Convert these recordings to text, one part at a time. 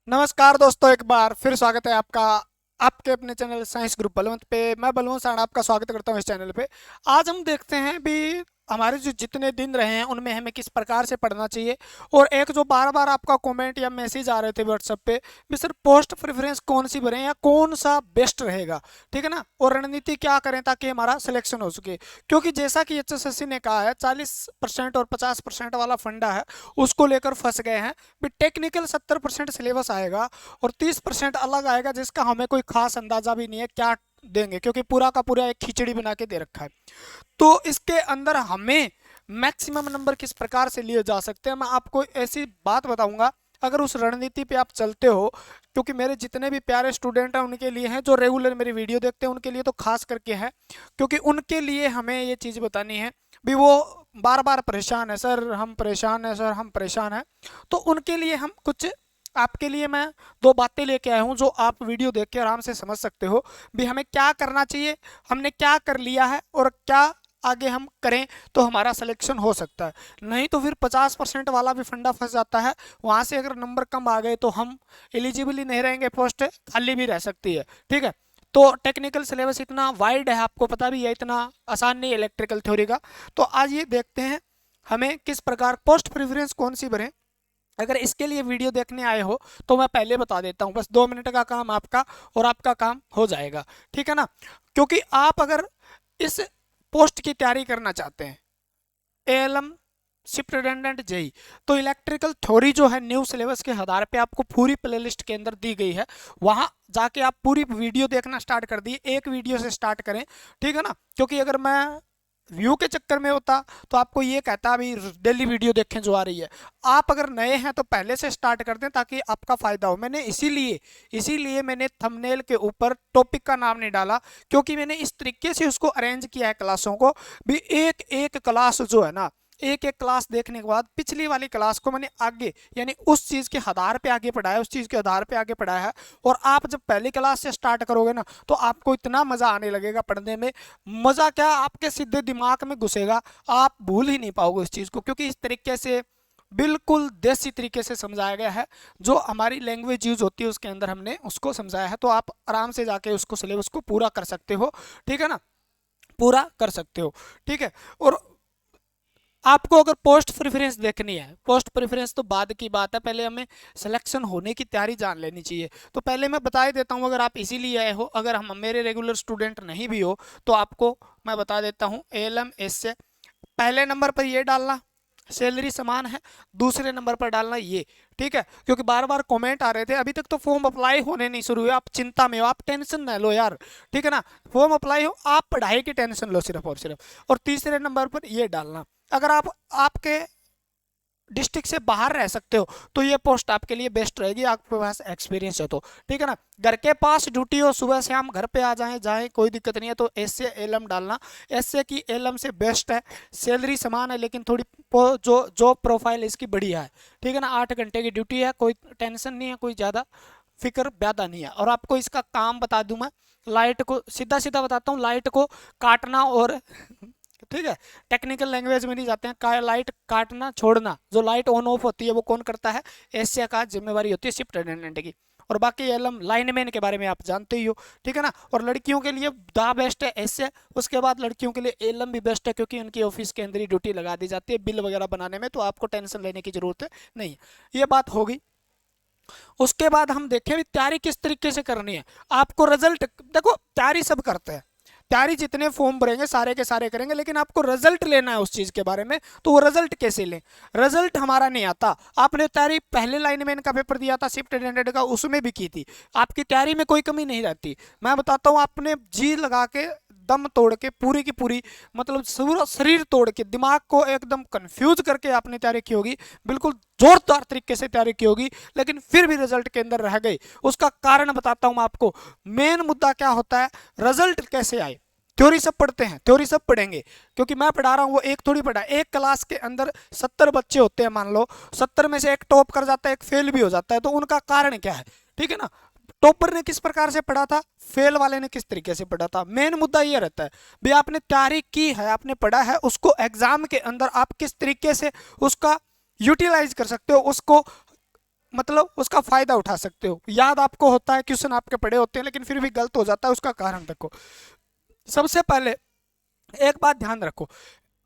नमस्कार दोस्तों, एक बार फिर स्वागत है आपका आपके अपने चैनल साइंस ग्रुप बलवंत पे। मैं बलवंत साण आपका स्वागत करता हूं इस चैनल पे। आज हम देखते हैं भी हमारे जो जितने दिन रहे हैं उनमें हमें किस प्रकार से पढ़ना चाहिए। और एक जो बार बार आपका कमेंट या मैसेज आ रहे थे व्हाट्सएप पे भी, सर पोस्ट प्रेफरेंस कौन सी भरें या कौन सा बेस्ट रहेगा, ठीक है ना, और रणनीति क्या करें ताकि हमारा सिलेक्शन हो सके। क्योंकि जैसा कि एचएसएससी ने कहा है 40% और 50% वाला फंडा है, उसको लेकर फंस गए हैं। भी टेक्निकल 70% सिलेबस आएगा और 30% अलग आएगा, जिसका हमें कोई खास अंदाजा भी नहीं है क्या देंगे, क्योंकि पूरा का पूरा एक खिचड़ी बना के दे रखा है। तो इसके अंदर हमें मैक्सिमम नंबर किस प्रकार से लिए जा सकते हैं, मैं आपको ऐसी बात बताऊंगा। अगर उस रणनीति पे आप चलते हो, क्योंकि मेरे जितने भी प्यारे स्टूडेंट हैं उनके लिए हैं, जो रेगुलर मेरी वीडियो देखते हैं उनके लिए तो खास करके है, क्योंकि उनके लिए हमें ये चीज़ बतानी है भी। वो बार बार परेशान है, सर हम परेशान है, सर हम परेशान है। तो उनके लिए हम कुछ, आपके लिए मैं दो बातें लेके आया हूं जो आप वीडियो देख के आराम से समझ सकते हो भी हमें क्या करना चाहिए, हमने क्या कर लिया है और क्या आगे हम करें तो हमारा सिलेक्शन हो सकता है। नहीं तो फिर 50% वाला भी फंडा फंस जाता है। वहां से अगर नंबर कम आ गए तो हम एलिजिबल ही नहीं रहेंगे, पोस्ट खाली भी रह सकती है, ठीक है। तो टेक्निकल सिलेबस इतना वाइड है, आपको पता भी है, इतना आसान नहीं है इलेक्ट्रिकल थ्योरी का। तो आज ये देखते हैं हमें किस प्रकार पोस्ट प्रेफरेंस कौन सी भरें। अगर इसके लिए वीडियो देखने आए हो तो मैं पहले बता देता हूँ, बस 2 मिनट का काम आपका और आपका काम हो जाएगा, ठीक है ना। क्योंकि आप अगर इस पोस्ट की तैयारी करना चाहते हैं, एएलएम शिफ्ट रिडंडेंट जेई, तो इलेक्ट्रिकल थ्योरी जो है न्यू सिलेबस के आधार पे आपको पूरी प्लेलिस्ट के अंदर दी गई है। वहां जाके आप पूरी वीडियो देखना स्टार्ट कर दिए, एक वीडियो से स्टार्ट करें, ठीक है ना। क्योंकि अगर मैं व्यू के चक्कर में होता तो आपको ये कहता अभी डेली वीडियो देखें जो आ रही है। आप अगर नए हैं तो पहले से स्टार्ट कर दें ताकि आपका फायदा हो। मैंने इसीलिए मैंने थंबनेल के ऊपर टॉपिक का नाम नहीं डाला, क्योंकि मैंने इस तरीके से उसको अरेंज किया है क्लासों को भी। एक एक क्लास जो है ना, एक एक क्लास देखने के बाद पिछली वाली क्लास को मैंने आगे, यानी उस चीज के आधार पे आगे पढ़ाया, उस चीज के आधार पे आगे पढ़ाया है। और आप जब पहली क्लास से स्टार्ट करोगे ना तो आपको इतना मजा आने लगेगा पढ़ने में। मजा क्या, आपके सीधे दिमाग में घुसेगा, आप भूल ही नहीं पाओगे उस चीज को, क्योंकि इस तरीके से बिल्कुल देसी तरीके से समझाया गया है। जो हमारी लैंग्वेज यूज होती है उसके अंदर हमने उसको समझाया है, तो आप आराम से जाके उसको सिलेबस को पूरा कर सकते हो, ठीक है ना, पूरा कर सकते हो, ठीक है। और आपको अगर पोस्ट प्रेफरेंस देखनी है, पोस्ट प्रेफरेंस तो बाद की बात है, पहले हमें सिलेक्शन होने की तैयारी जान लेनी चाहिए। तो पहले मैं बता ही देता हूं, अगर आप इसीलिए आए हो, अगर हम मेरे रेगुलर स्टूडेंट नहीं भी हो तो आपको मैं बता देता हूं। एएलएम एस से पहले नंबर पर ये डालना, सैलरी समान है। दूसरे नंबर पर डालना ये, ठीक है। क्योंकि बार बार कमेंट आ रहे थे, अभी तक तो फॉर्म अप्लाई होने नहीं शुरू हुए, आप चिंता में हो, आप टेंशन ना लो यार, ठीक है ना। फॉर्म अप्लाई हो, आप पढ़ाई की टेंशन लो सिर्फ और सिर्फ। और तीसरे नंबर पर ये डालना, अगर आप आपके डिस्ट्रिक्ट से बाहर रह सकते हो तो ये पोस्ट आपके लिए बेस्ट रहेगी, आपके पास एक्सपीरियंस है तो, ठीक है ना। घर के पास ड्यूटी हो, सुबह से हम घर पे आ जाएं जाएं कोई दिक्कत नहीं है, तो एस से एलएम डालना। एस से की एलएम से बेस्ट है, सैलरी समान है लेकिन थोड़ी जो जॉब प्रोफाइल इसकी बढ़िया है, ठीक है ना। 8 घंटे की ड्यूटी है, कोई टेंशन नहीं है, कोई ज़्यादा फिक्र ज्यादा नहीं है। और आपको इसका काम बता दूं मैं, लाइट को सीधा सीधा बताता हूँ, लाइट को काटना और ठीक है, टेक्निकल लैंग्वेज में नहीं जाते हैं, लाइट काटना छोड़ना, जो लाइट ऑन ऑफ होती है वो कौन करता है, एशिया का जिम्मेवारी होती है शिफ्ट अटेंडेंट की। और बाकी एलएम लाइनमैन के बारे में आप जानते ही हो, ठीक है ना। और लड़कियों के लिए दा बेस्ट है एशिया, उसके बाद लड़कियों के लिए एलएम भी बेस्ट है, क्योंकि उनकी ऑफिस के अंदर ही ड्यूटी लगा दी जाती है बिल वगैरह बनाने में, तो आपको टेंशन लेने की जरूरत नहीं है। ये बात होगी। उसके बाद हम देखें भी तैयारी किस तरीके से करनी है। आपको रिजल्ट देखो, तैयारी सब करते हैं, तैयारी जितने फॉर्म भरेंगे सारे के सारे करेंगे, लेकिन आपको रिजल्ट लेना है उस चीज के बारे में। तो वो रिजल्ट कैसे लें, रिजल्ट हमारा नहीं आता। आपने तैयारी पहले लाइनमैन का पेपर दिया था शिफ्ट अटेंडेंट का, उसमें भी की थी, आपकी तैयारी में कोई कमी नहीं रहती। मैं बताता हूँ, आपने जी लगा के दम तोड़ के पूरी की पूरी, मतलब पूरा शरीर तोड़ के, दिमाग को एकदम कंफ्यूज करके आपने तैयारी की होगी, बिल्कुल जोरदार तरीके से तैयारी की होगी, लेकिन फिर भी रिजल्ट के अंदर रह गई। उसका कारण बताता हूं मैं आपको। मेन मुद्दा क्या होता है, रिजल्ट कैसे आए। थ्योरी सब पढ़ते हैं, थ्योरी सब पढ़ेंगे, क्योंकि मैं पढ़ा रहा हूँ, वो एक थोड़ी पढ़ा। एक क्लास के अंदर 70 बच्चे होते हैं, मान लो 70 में से एक टॉप कर जाता है, एक फेल भी हो जाता है, तो उनका कारण क्या है, ठीक है ना। टॉपर ने किस प्रकार से पढ़ा था, फेल वाले ने किस तरीके से पढ़ा था। मेन मुद्दा ये रहता है भाई, आपने तैयारी की है, आपने पढ़ा है, उसको एग्जाम के अंदर आप किस तरीके से उसका यूटिलाइज कर सकते हो, उसको मतलब उसका फायदा उठा सकते हो। याद आपको होता है, क्वेश्चन आपके पढ़े होते हैं, लेकिन फिर भी गलत हो जाता है, उसका कारण देखो। सबसे पहले एक बात ध्यान रखो,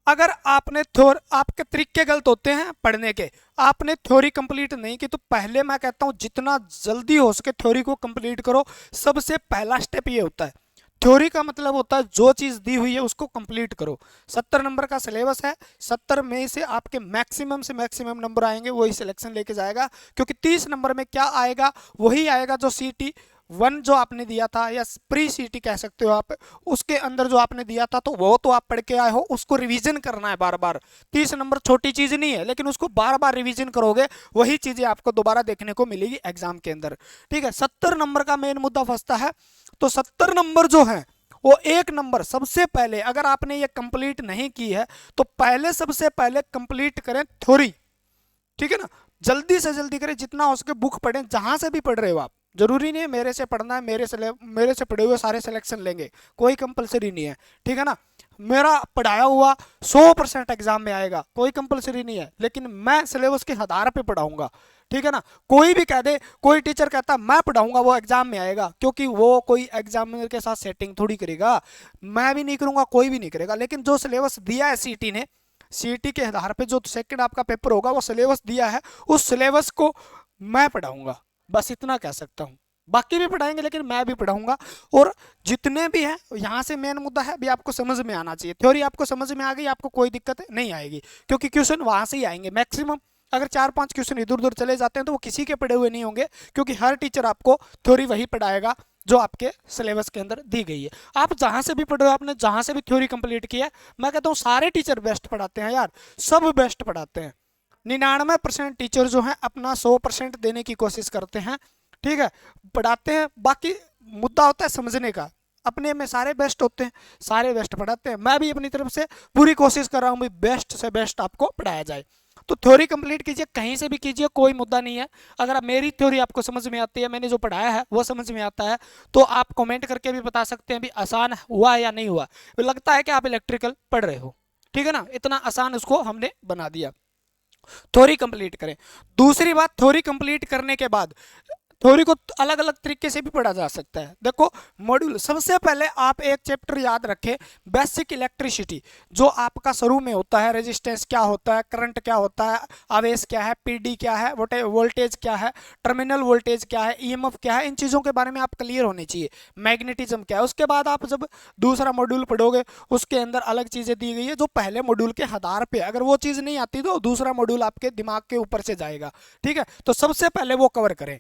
अगर आपने थ्योर आपके तरीके गलत होते हैं पढ़ने के, आपने थ्योरी कंप्लीट नहीं की, तो पहले मैं कहता हूं जितना जल्दी हो सके थ्योरी को कंप्लीट करो। सबसे पहला स्टेप ये होता है। थ्योरी का मतलब होता है जो चीज दी हुई है उसको कंप्लीट करो। 70 नंबर का सिलेबस है, 70 में से आपके मैक्सिमम से मैक्सिमम नंबर आएंगे, वही सिलेक्शन लेके जाएगा। क्योंकि 30 नंबर में क्या आएगा, वही आएगा जो सीटी 1 जो आपने दिया था, या प्री सीटी कह सकते हो आप, उसके अंदर जो आपने दिया था, तो वो तो आप पढ़ के आए हो, उसको रिवीजन करना है बार बार। 30 नंबर छोटी चीज नहीं है, लेकिन उसको बार बार रिवीजन करोगे, वही चीजें आपको दोबारा देखने को मिलेगी एग्जाम के अंदर। ठीक है, 70 नंबर का मेन मुद्दा फंसता है। तो 70 नंबर जो है वो एक नंबर सबसे पहले, अगर आपने ये कंप्लीट नहीं की है तो पहले सबसे पहले कंप्लीट करें थ्योरी। ठीक है ना, जल्दी से जल्दी करें, जितना हो सके बुक पढ़ें, जहां से भी पढ़ रहे हो आप। जरूरी नहीं है मेरे से पढ़ना है, मेरे से पढ़े हुए सारे सिलेक्शन लेंगे, कोई कंपलसरी नहीं है। ठीक है ना, मेरा पढ़ाया हुआ 100% एग्जाम में आएगा, कोई कंपलसरी नहीं है, लेकिन मैं सिलेबस के आधार पे पढ़ाऊंगा। ठीक है ना, कोई भी कह दे, कोई टीचर कहता मैं पढ़ाऊंगा, वो एग्जाम में आएगा, क्योंकि वो कोई एग्जामिनर के साथ सेटिंग थोड़ी करेगा, मैं भी नहीं करूंगा, कोई भी नहीं करेगा। लेकिन जो सिलेबस दिया है सीटी ने, सीटी के आधार पे जो सेकंड आपका पेपर होगा, वो सिलेबस दिया है, उस सिलेबस को मैं पढ़ाऊंगा, बस इतना कह सकता हूँ। बाकी भी पढ़ाएंगे, लेकिन मैं भी पढ़ाऊंगा। और जितने भी हैं, यहाँ से मेन मुद्दा है भी आपको समझ में आना चाहिए। थ्योरी आपको समझ में आ गई, आपको कोई दिक्कत नहीं आएगी, क्योंकि क्वेश्चन वहां से ही आएंगे मैक्सिमम। अगर 4-5 क्वेश्चन इधर उधर चले जाते हैं तो वो किसी के पढ़े हुए नहीं होंगे, क्योंकि हर टीचर आपको थ्योरी वही पढ़ाएगा जो आपके सिलेबस के अंदर दी गई है। आप जहां से भी पढ़ रहे हो, आपने जहां से भी थ्योरी कंप्लीट किया है, मैं कहता हूँ सारे टीचर बेस्ट पढ़ाते हैं यार, सब बेस्ट पढ़ाते हैं। 99% टीचर जो हैं अपना 100% देने की कोशिश करते हैं। ठीक है, पढ़ाते हैं, बाकी मुद्दा होता है समझने का। अपने में सारे बेस्ट होते हैं, सारे बेस्ट पढ़ाते हैं, मैं भी अपनी तरफ से पूरी कोशिश कर रहा हूँ बेस्ट से बेस्ट आपको पढ़ाया जाए। तो थ्योरी कंप्लीट कीजिए, कहीं से भी कीजिए, कोई मुद्दा नहीं है। अगर आप मेरी थ्योरी आपको समझ में आती है, मैंने जो पढ़ाया है वो समझ में आता है, तो आप कमेंट करके भी बता सकते हैं भी आसान हुआ या नहीं हुआ। लगता है कि आप इलेक्ट्रिकल पढ़ रहे हो, ठीक है ना, इतना आसान उसको हमने बना दिया। थ्योरी कंप्लीट करें। दूसरी बात, थ्योरी कंप्लीट करने के बाद थ्योरी को अलग अलग तरीके से भी पढ़ा जा सकता है। देखो मॉड्यूल, सबसे पहले आप एक चैप्टर याद रखें, बेसिक इलेक्ट्रिसिटी, जो आपका शुरू में होता है, रेजिस्टेंस क्या होता है, करंट क्या होता है, आवेश क्या है, पीडी क्या है, वोल्टेज क्या है, टर्मिनल वोल्टेज क्या है, ईएमएफ क्या है, इन चीज़ों के बारे में आप क्लियर होने चाहिए। मैग्नेटिज्म क्या है। उसके बाद आप जब दूसरा मॉड्यूल पढ़ोगे, उसके अंदर अलग चीज़ें दी गई है जो पहले मॉड्यूल के आधार पे, अगर वो चीज़ नहीं आती तो दूसरा मॉड्यूल आपके दिमाग के ऊपर से जाएगा। ठीक है, तो सबसे पहले वो कवर करें।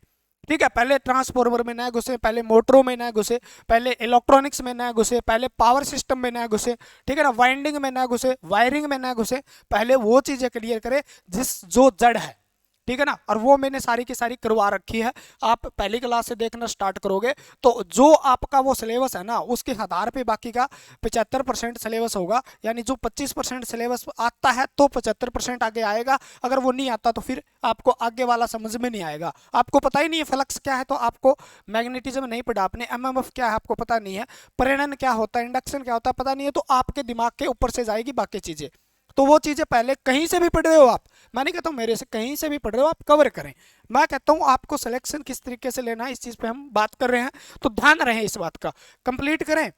ठीक है, पहले ट्रांसफॉर्मर में ना घुसे, पहले मोटरों में ना घुसे, पहले इलेक्ट्रॉनिक्स में ना घुसे, पहले पावर सिस्टम में ना घुसे, ठीक है ना, वाइंडिंग में ना घुसे, वायरिंग में ना घुसे, पहले वो चीज़ें क्लियर करें जो जड़ है। ठीक है ना, और वो मैंने सारी की सारी करवा रखी है। आप पहली क्लास से देखना स्टार्ट करोगे तो जो आपका वो सिलेबस है ना, उसके आधार पे बाकी का 75% सिलेबस होगा। यानी जो 25% सिलेबस आता है तो 75% आगे आएगा, अगर वो नहीं आता तो फिर आपको आगे वाला समझ में नहीं आएगा। आपको पता ही नहीं है फ्लक्स क्या है, तो आपको मैग्नेटिज्म नहीं पढ़ा आपने, एमएमएफ क्या है आपको पता नहीं है, प्रेरण क्या होता है, इंडक्शन क्या होता है पता नहीं है, तो आपके दिमाग के ऊपर से जाएगी बाकी चीज़ें। तो वो चीज़ें पहले कहीं से भी पढ़ रहे हो आप, मैं नहीं कहता हूँ मेरे से, कहीं से भी पढ़ रहे हो आप कवर करें। मैं कहता हूँ आपको सिलेक्शन किस तरीके से लेना है, इस चीज़ पे हम बात कर रहे हैं, तो ध्यान रहे इस बात का, कंप्लीट करें।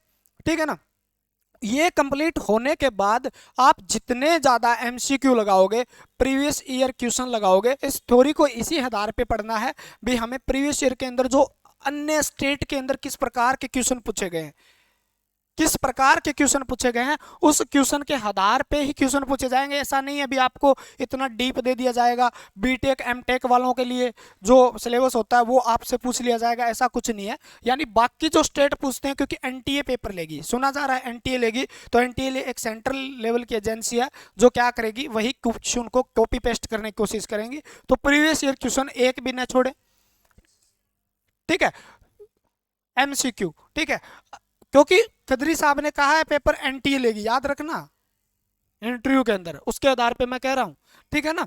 ठीक है ना, ये कंप्लीट होने के बाद आप जितने ज़्यादा एमसीक्यू लगाओगे, प्रीवियस ईयर क्वेश्चन लगाओगे, इस थ्योरी को इसी आधार पे पढ़ना है भी हमें प्रीवियस ईयर के अंदर जो अन्य स्टेट के अंदर किस प्रकार के क्वेश्चन पूछे गए हैं, किस प्रकार के क्वेश्चन पूछे गए हैं, उस क्वेश्चन के आधार पे ही क्वेश्चन पूछे जाएंगे। ऐसा नहीं है भी आपको इतना डीप दे दिया जाएगा, बीटेक एमटेक वालों के लिए जो सिलेबस होता है वो आपसे पूछ लिया जाएगा, ऐसा कुछ नहीं है। यानी बाकी जो स्टेट पूछते हैं, क्योंकि एनटीए पेपर लेगी, सुना जा रहा है एनटीए लेगी, तो एनटीए एक सेंट्रल लेवल की एजेंसी है जो क्या करेगी, वही क्वेश्चन को कॉपी पेस्ट करने की कोशिश करेंगी। तो प्रीवियस ईयर क्वेश्चन एक भी न छोड़े। ठीक है, एमसीक्यू, ठीक है, क्योंकि खदरी साहब ने कहा है पेपर एनटीए लेगी, याद रखना इंटरव्यू के अंदर, उसके आधार पे मैं कह रहा हूं। ठीक है ना,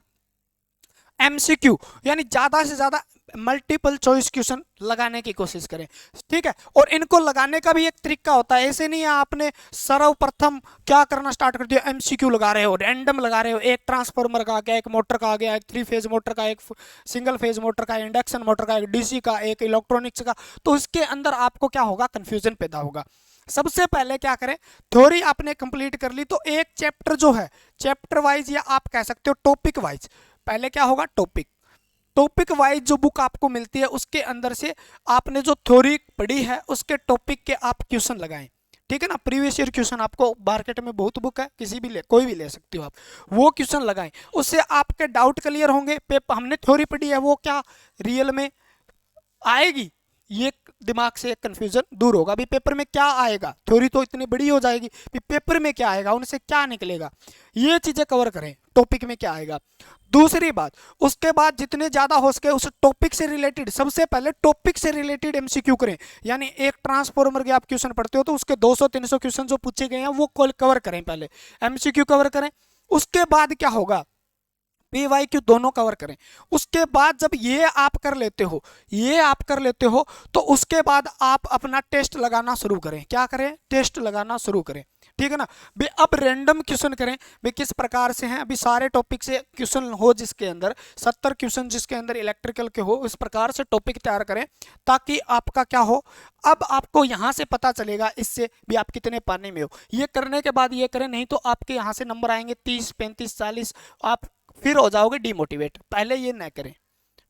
एमसीक्यू यानी ज्यादा से ज्यादा मल्टीपल चॉइस क्वेश्चन लगाने की कोशिश करें, ठीक है। और इनको लगाने का भी एक तरीका होता है, ऐसे नहीं है आपने सर्वप्रथम क्या करना स्टार्ट कर दिया, एमसीक्यू लगा रहे हो, रैंडम लगा रहे हो, एक ट्रांसफार्मर का आ गया, एक मोटर का आ गया, एक 3 फेज मोटर का, एक सिंगल फेज मोटर का, इंडक्शन मोटर का, एक डीसी का, एक इलेक्ट्रॉनिक्स का, तो इसके अंदर आपको क्या होगा, कंफ्यूजन पैदा होगा। सबसे पहले क्या करें, थ्योरी आपने कंप्लीट कर ली तो एक चैप्टर जो है चैप्टर वाइज या आप कह सकते हो टॉपिक वाइज, पहले क्या होगा, टॉपिक वाइज जो बुक आपको मिलती है उसके अंदर से आपने जो थ्योरी पढ़ी है उसके टॉपिक के आप क्वेश्चन लगाएं, ठीक है ना। प्रीवियस ईयर क्वेश्चन आपको मार्केट में बहुत बुक है, किसी भी कोई भी ले सकते हो आप, वो क्वेश्चन लगाएं, उससे आपके डाउट क्लियर होंगे। हमने थ्योरी पढ़ी है वो क्या रियल में आएगी, ये दिमाग से एक कंफ्यूजन दूर होगा। अभी पेपर में क्या आएगा, थ्योरी तो इतनी बड़ी हो जाएगी, पेपर में क्या आएगा, उनसे क्या निकलेगा, ये चीजें कवर करें, टॉपिक में क्या आएगा। दूसरी बात, उसके बाद जितने ज्यादा हो सके उस टॉपिक से रिलेटेड, सबसे पहले टॉपिक से रिलेटेड एमसीक्यू करें। यानी एक ट्रांसफॉर्मर के आप क्वेश्चन पढ़ते हो तो उसके 200-300 क्वेश्चन जो पूछे गए हैं वो कवर करें, पहले एमसीक्यू कवर करें। उसके बाद क्या होगा, पीवाईक्यू दोनों कवर करें। उसके बाद जब ये आप कर लेते हो तो उसके बाद आप अपना टेस्ट लगाना शुरू करें। क्या करें, टेस्ट लगाना शुरू करें, ठीक है ना। भाई अब रैंडम क्वेश्चन करें, भाई किस प्रकार से हैं, अभी सारे टॉपिक से क्वेश्चन हो, जिसके अंदर 70 क्वेश्चन जिसके अंदर इलेक्ट्रिकल के हो, इस प्रकार से टॉपिक तैयार करें ताकि आपका क्या हो, अब आपको यहां से पता चलेगा इससे भी आप कितने पानी में हो। ये करने के बाद ये करें, नहीं तो आपके यहां से नंबर आएंगे 30, 35, 40, आप फिर हो जाओगे डिमोटिवेट। पहले ये ना करें,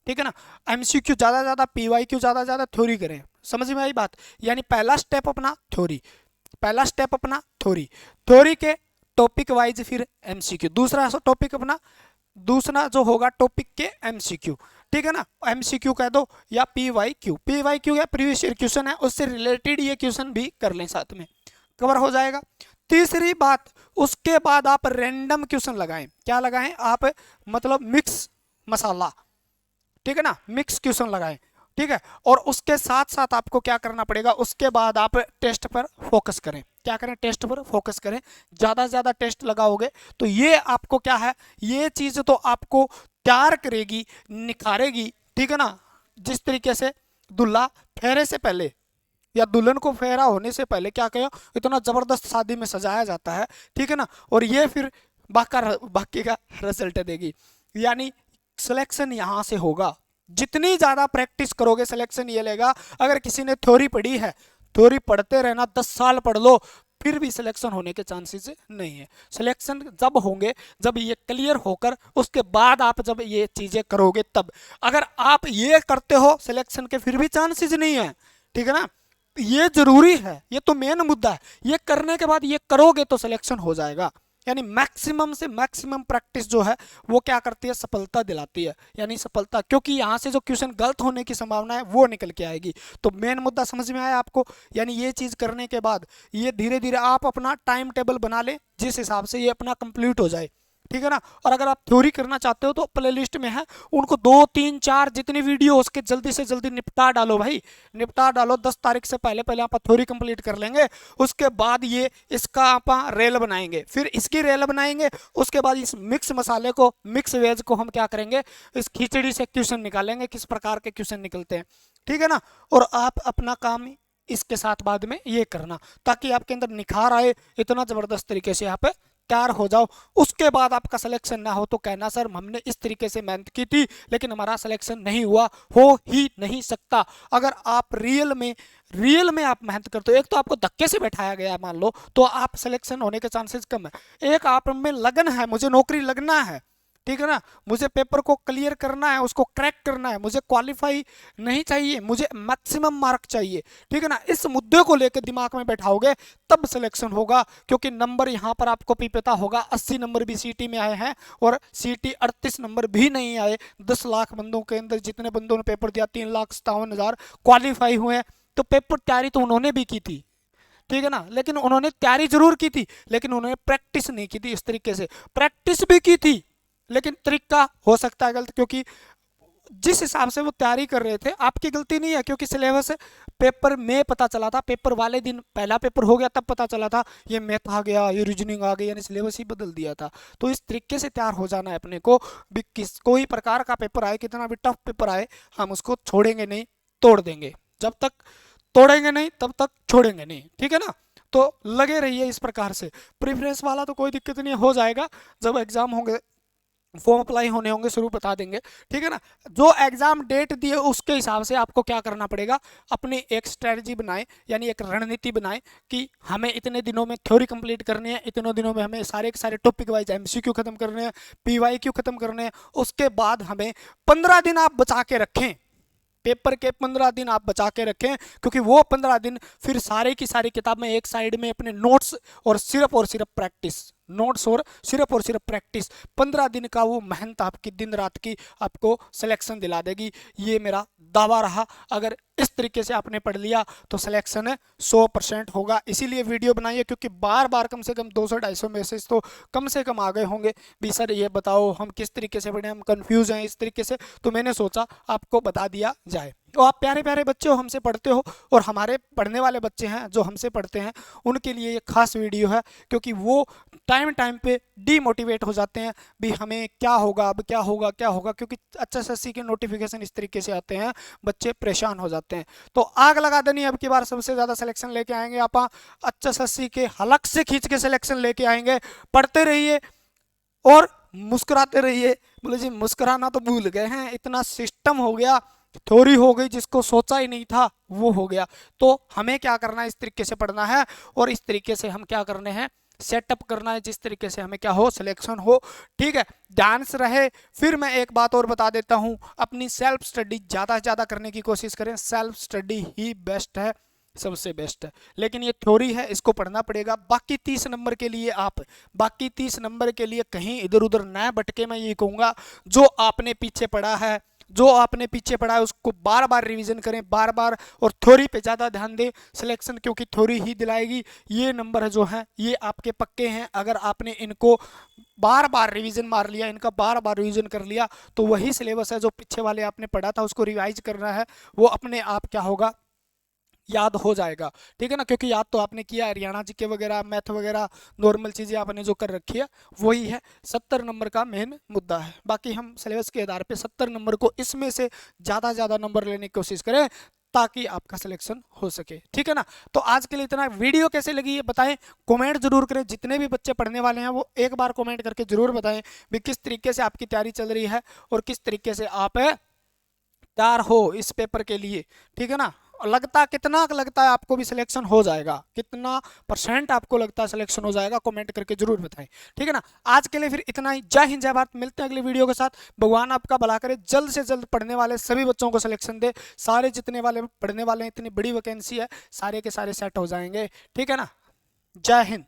ठीक है ना। एमसीक्यू ज्यादा पीवाईक्यू ज्यादा थ्योरी करें, समझ में आई बात। यानी पहला स्टेप अपना थ्योरी, थ्योरी के टॉपिक वाइज फिर एमसीक्यू, दूसरा टॉपिक अपना, दूसरा जो होगा टॉपिक के एमसीक्यू, ठीक है ना। एमसीक्यू कह दो या पीवाईक्यू या प्रीवियस ईयर क्वेश्चन है उससे रिलेटेड ये क्वेश्चन भी कर लें, साथ में कवर हो जाएगा। तीसरी बात, उसके बाद आप रैंडम क्वेश्चन लगाएं। क्या लगाएं आप, मतलब मिक्स मसाला, ठीक है ना, मिक्स क्वेश्चन लगाएं, ठीक है। और उसके साथ साथ आपको क्या करना पड़ेगा, उसके बाद आप टेस्ट पर फोकस करें। क्या करें, टेस्ट पर फोकस करें। ज्यादा से ज्यादा टेस्ट लगाओगे तो ये आपको क्या है, ये चीज तो आपको तैयार करेगी, निखारेगी, ठीक है ना। जिस तरीके से दूल्हा फेरे से पहले या दुल्हन को फेरा होने से पहले क्या कहो, इतना जबरदस्त शादी में सजाया जाता है, ठीक है ना। और ये फिर बाकी का रिजल्ट देगी। यानी सिलेक्शन यहां से होगा, जितनी ज्यादा प्रैक्टिस करोगे सिलेक्शन ये लेगा। अगर किसी ने थ्योरी पढ़ी है, थ्योरी पढ़ते रहना, 10 साल पढ़ लो, फिर भी सिलेक्शन होने के चांसेस नहीं है। सिलेक्शन जब होंगे जब ये क्लियर होकर उसके बाद आप जब ये चीजें करोगे तब। अगर आप ये करते हो सिलेक्शन के फिर भी चांसेस नहीं है, ठीक है ना। ये जरूरी है, ये तो मेन मुद्दा है। ये करने के बाद ये करोगे तो सिलेक्शन हो जाएगा। यानी मैक्सिमम से मैक्सिमम प्रैक्टिस जो है वो क्या करती है, सफलता दिलाती है। यानी सफलता, क्योंकि यहाँ से जो क्वेश्चन गलत होने की संभावना है वो निकल के आएगी। तो मेन मुद्दा समझ में आया आपको। यानी ये चीज करने के बाद ये धीरे धीरे आप अपना टाइम टेबल बना ले, जिस हिसाब से ये अपना कंप्लीट हो जाए, ठीक है ना। और अगर आप थ्योरी करना चाहते हो तो प्लेलिस्ट में है, उनको 2, 3, 4 जितनी वीडियो हो सके जल्दी से जल्दी निपटा डालो भाई, निपटा डालो। 10 तारीख से पहले आप थ्योरी कंप्लीट कर लेंगे। उसके बाद ये इसका आप रेल बनाएंगे, फिर इसकी रेल बनाएंगे। उसके बाद इस मिक्स मसाले को, मिक्स वेज को हम क्या करेंगे, इस खिचड़ी से क्वेश्चन निकालेंगे, किस प्रकार के क्वेश्चन निकलते हैं, ठीक है ना। और आप अपना काम इसके साथ बाद में ये करना, ताकि आपके अंदर निखार आए, इतना जबरदस्त तरीके से आप तैयार हो जाओ। उसके बाद आपका सिलेक्शन ना हो तो कहना सर हमने इस तरीके से मेहनत की थी लेकिन हमारा सिलेक्शन नहीं हुआ, हो ही नहीं सकता। अगर आप रियल में आप मेहनत करते हो, एक तो आपको धक्के से बैठाया गया मान लो, तो आप सिलेक्शन होने के चांसेस कम है। एक आप में लगन है, मुझे नौकरी लगना है, ठीक है ना, मुझे पेपर को क्लियर करना है, उसको क्रैक करना है, मुझे क्वालिफाई नहीं चाहिए, मुझे मैक्सिमम मार्क चाहिए, ठीक है ना। इस मुद्दे को लेकर दिमाग में बैठाओगे तब सिलेक्शन होगा। क्योंकि नंबर यहाँ पर आपको भी पता होगा, 80 नंबर भी सीटी में आए हैं और सीटी 38 नंबर भी नहीं आए। 10 लाख बंदों के अंदर जितने बंदों ने पेपर दिया 3,57,000 क्वालिफाई हुए हैं। तो पेपर तैयारी तो उन्होंने भी की थी, ठीक है ना, लेकिन उन्होंने तैयारी जरूर की थी लेकिन उन्होंने प्रैक्टिस नहीं की थी। इस तरीके से प्रैक्टिस भी की थी लेकिन तरीका हो सकता है गलत, क्योंकि जिस हिसाब से वो तैयारी कर रहे थे, आपकी गलती नहीं है, क्योंकि सिलेबस पेपर में पता चला था, पेपर वाले दिन पहला पेपर हो गया तब पता चला था ये मैथ आ गया, ये रीजनिंग आ गई, यानी सिलेबस ही बदल दिया था। तो इस तरीके से तैयार हो जाना है अपने को भी, किस कोई प्रकार का पेपर आए, कितना भी टफ पेपर आए, हम उसको छोड़ेंगे नहीं, तोड़ देंगे। जब तक तोड़ेंगे नहीं तब तक छोड़ेंगे नहीं, ठीक है ना। तो लगे रहिए इस प्रकार से। प्रेफरेंस वाला तो कोई दिक्कत नहीं, हो जाएगा, जब एग्जाम होंगे, फॉर्म अप्लाई होने होंगे, शुरू बता देंगे, ठीक है ना। जो एग्जाम डेट दिए उसके हिसाब से आपको क्या करना पड़ेगा, अपनी एक स्ट्रेटजी बनाए, यानी एक रणनीति बनाए कि हमें इतने दिनों में थ्योरी कंप्लीट करनी है, इतने दिनों में हमें सारे के सारे टॉपिक वाइज एमसीक्यू खत्म करने हैं, पीवाईक्यू खत्म करने हैं। उसके बाद हमें 15 दिन आप बचा के रखें, पेपर के 15 दिन आप बचा के रखें, क्योंकि वो 15 दिन फिर सारे की सारी किताब में एक साइड में अपने नोट्स और सिर्फ प्रैक्टिस, नोट्स और सिर्फ प्रैक्टिस, 15 दिन का वो मेहनत आपकी दिन रात की आपको सिलेक्शन दिला देगी। ये मेरा दावा रहा। अगर इस तरीके से आपने पढ़ लिया तो सिलेक्शन 100% होगा। इसीलिए वीडियो बनाइए, क्योंकि बार बार कम से कम 200-250 मैसेज तो कम से कम आ गए होंगे भी, सर ये बताओ हम किस तरीके से पढ़ें, हम कंफ्यूज हैं इस तरीके से। तो मैंने सोचा आपको बता दिया जाए। तो आप प्यारे प्यारे बच्चे हो, हमसे पढ़ते हो, और हमारे पढ़ने वाले बच्चे हैं जो हमसे पढ़ते हैं, उनके लिए ये खास वीडियो है, क्योंकि वो टाइम टाइम पे डीमोटिवेट हो जाते हैं भी, हमें क्या होगा, अब क्या होगा क्या होगा, क्योंकि HSSC के नोटिफिकेशन इस तरीके से आते हैं, बच्चे परेशान हो जाते हैं। तो आग लगा देनी, अब की बार सबसे ज़्यादा सिलेक्शन लेके आएंगे आप, HSSC के हलक से खींच के सिलेक्शन लेके आएंगे। पढ़ते रहिए और मुस्कुराते रहिए। बोले जी मुस्कुराना तो भूल गए हैं, इतना सिस्टम हो गया, थ्योरी हो गई, जिसको सोचा ही नहीं था वो हो गया। तो हमें क्या करना है, इस तरीके से पढ़ना है, और इस तरीके से हम क्या करने हैं, सेटअप करना है, जिस तरीके से हमें क्या हो, सिलेक्शन हो, ठीक है, ध्यान से रहे। फिर मैं एक बात और बता देता हूं, अपनी सेल्फ स्टडी ज़्यादा से ज़्यादा करने की कोशिश करें। सेल्फ स्टडी ही बेस्ट है, सबसे बेस्ट है। लेकिन ये थ्योरी है, इसको पढ़ना पड़ेगा। बाकी 30 नंबर के लिए आप, बाकी 30 नंबर के लिए कहीं इधर उधर न भटके। मैं ये कहूँगा, जो आपने पीछे पढ़ा है, जो आपने पीछे पढ़ा है, उसको बार बार रिवीजन करें, बार बार, और थ्योरी पे ज़्यादा ध्यान दें। सिलेक्शन क्योंकि थ्योरी ही दिलाएगी। ये नंबर जो हैं ये आपके पक्के हैं। अगर आपने इनको बार बार रिवीजन मार लिया, इनका बार बार रिवीजन कर लिया, तो वही सिलेबस है जो पीछे वाले आपने पढ़ा था, उसको रिवाइज करना है, वो अपने आप क्या होगा, याद हो जाएगा, ठीक है ना। क्योंकि याद तो आपने किया, हरियाणा जीके वगैरह, मैथ वगैरह, नॉर्मल चीज़ें आपने जो कर रखी है वही है। 70 नंबर का मेन मुद्दा है। बाकी हम सिलेबस के आधार पे 70 नंबर को, इसमें से ज़्यादा ज़्यादा नंबर लेने की कोशिश करें, ताकि आपका सिलेक्शन हो सके, ठीक है ना। तो आज के लिए इतना। वीडियो कैसे लगी ये बताएं, कमेंट जरूर करें। जितने भी बच्चे पढ़ने वाले हैं वो एक बार कमेंट करके जरूर बताएं भी किस तरीके से आपकी तैयारी चल रही है, और किस तरीके से आप तैयार हो इस पेपर के लिए, ठीक है ना। लगता कितना लगता है आपको भी सिलेक्शन हो जाएगा, कितना % आपको लगता है सिलेक्शन हो जाएगा, कमेंट करके जरूर बताएं, ठीक है ना। आज के लिए फिर इतना ही। जय हिंद, जय भारत। मिलते हैं अगली वीडियो के साथ। भगवान आपका भला करे, जल्द से जल्द पढ़ने वाले सभी बच्चों को सिलेक्शन दे। सारे जितने वाले पढ़ने वाले हैं, इतनी बड़ी वैकेंसी है, सारे के सारे सेट हो जाएंगे, ठीक है ना। जय हिंद।